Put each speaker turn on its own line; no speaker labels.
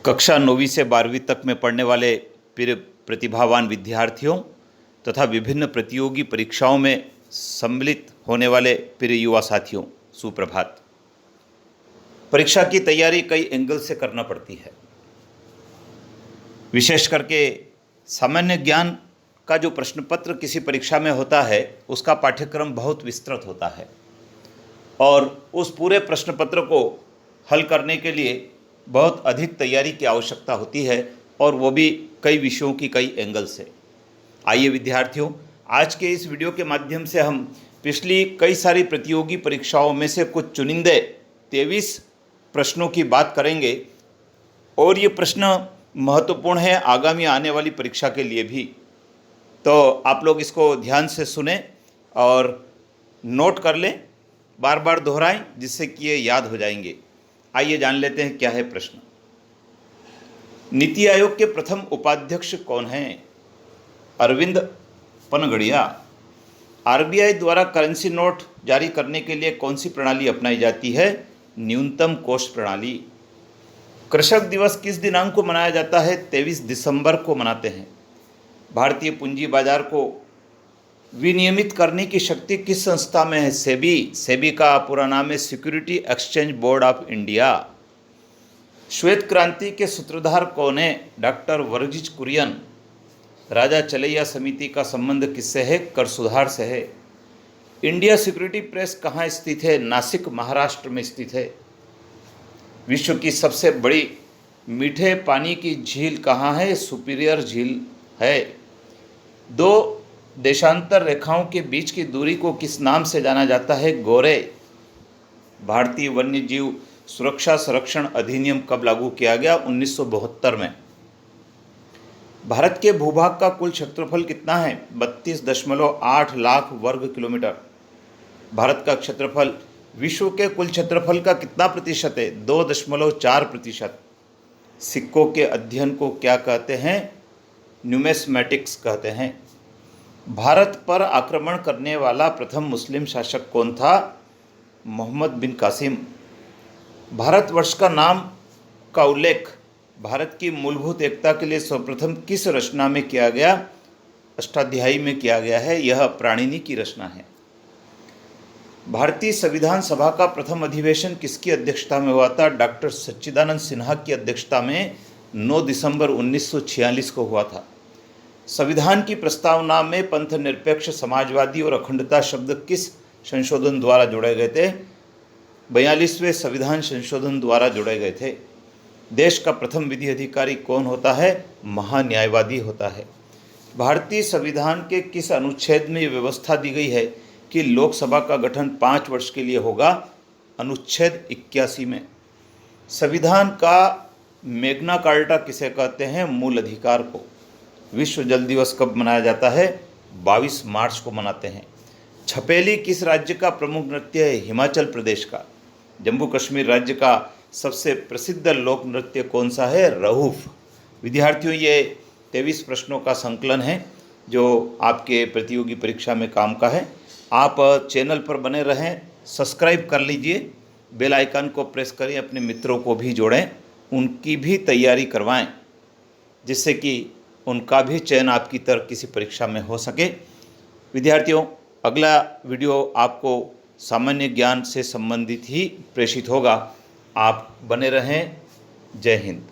कक्षा 9वीं से 12वीं तक में पढ़ने वाले प्रिय प्रतिभावान विद्यार्थियों तथा विभिन्न प्रतियोगी परीक्षाओं में सम्मिलित होने वाले प्रिय युवा साथियों, सुप्रभात। परीक्षा की तैयारी कई एंगल से करना पड़ती है। विशेष करके सामान्य ज्ञान का जो प्रश्न पत्र किसी परीक्षा में होता है, उसका पाठ्यक्रम बहुत विस्तृत होता है और उस पूरे प्रश्न पत्र को हल करने के लिए बहुत अधिक तैयारी की आवश्यकता होती है और वो भी कई विषयों की कई एंगल से। आइए विद्यार्थियों, आज के इस वीडियो के माध्यम से हम पिछली कई सारी प्रतियोगी परीक्षाओं में से कुछ चुनिंदे 23 प्रश्नों की बात करेंगे और ये प्रश्न महत्वपूर्ण है आगामी आने वाली परीक्षा के लिए भी। तो आप लोग इसको ध्यान से सुने और नोट कर लें, बार बार दोहराएं, जिससे कि ये याद हो जाएंगे। आइए जान लेते हैं क्या है प्रश्न। नीति आयोग के प्रथम उपाध्यक्ष कौन हैं? अरविंद पनगड़िया। आरबीआई द्वारा करेंसी नोट जारी करने के लिए कौन सी प्रणाली अपनाई जाती है? न्यूनतम कोष प्रणाली। कृषक दिवस किस दिनांक को मनाया जाता है? 23 दिसंबर को मनाते हैं। भारतीय पूंजी बाजार को विनियमित करने की शक्ति किस संस्था में है? सेबी। सेबी का पूरा नाम है security exchange board of India. श्वेत क्रांति के सूत्रधार कौन है? डॉक्टर वर्गीज कुरियन। राजा चलैया समिति का संबंध किससे है? कर सुधार से है। इंडिया सिक्योरिटी प्रेस कहाँ स्थित है? नासिक, महाराष्ट्र में स्थित है। विश्व की सबसे बड़ी मीठे पानी की झील कहाँ है? सुपीरियर झील है। दो देशांतर रेखाओं के बीच की दूरी को किस नाम से जाना जाता है? गोरे। भारतीय वन्य जीव सुरक्षा संरक्षण अधिनियम कब लागू किया गया? 1972 में। भारत के भूभाग का कुल क्षेत्रफल कितना है? 32.8 लाख वर्ग किलोमीटर। भारत का क्षेत्रफल विश्व के कुल क्षेत्रफल का कितना प्रतिशत है? 2.4%। सिक्कों के अध्ययन को क्या कहते हैं? न्यूमिस्मेटिक्स कहते हैं। भारत पर आक्रमण करने वाला प्रथम मुस्लिम शासक कौन था? मोहम्मद बिन कासिम। भारतवर्ष का नाम का उल्लेख भारत की मूलभूत एकता के लिए सर्वप्रथम किस रचना में किया गया? अष्टाध्यायी में किया गया है। यह प्राणिनी की रचना है। भारतीय संविधान सभा का प्रथम अधिवेशन किसकी अध्यक्षता में हुआ था? डॉक्टर सच्चिदानंद सिन्हा की अध्यक्षता में 9 दिसंबर 1946 को हुआ था। संविधान की प्रस्तावना में पंथ निरपेक्ष, समाजवादी और अखंडता शब्द किस संशोधन द्वारा जोड़े गए थे? 42वें संविधान संशोधन द्वारा जोड़े गए थे। देश का प्रथम विधि अधिकारी कौन होता है? महान्यायवादी होता है। भारतीय संविधान के किस अनुच्छेद में ये व्यवस्था दी गई है कि लोकसभा का गठन 5 वर्ष के लिए होगा? अनुच्छेद 81 में। संविधान का मैग्ना कार्टा किसे कहते हैं? मूल अधिकार को। विश्व जल दिवस कब मनाया जाता है? 22 मार्च को मनाते हैं। छपेली किस राज्य का प्रमुख नृत्य है? हिमाचल प्रदेश का। जम्मू कश्मीर राज्य का सबसे प्रसिद्ध लोक नृत्य कौन सा है? रहूफ। विद्यार्थियों, ये 23 प्रश्नों का संकलन है जो आपके प्रतियोगी परीक्षा में काम का है। आप चैनल पर बने रहें, सब्सक्राइब कर लीजिए, बेल आइकन को प्रेस करें, अपने मित्रों को भी जोड़ें, उनकी भी तैयारी करवाएं, जिससे कि उनका भी चयन आपकी तरह किसी परीक्षा में हो सके। विद्यार्थियों, अगला वीडियो आपको सामान्य ज्ञान से संबंधित ही प्रेषित होगा। आप बने रहें। जय हिंद।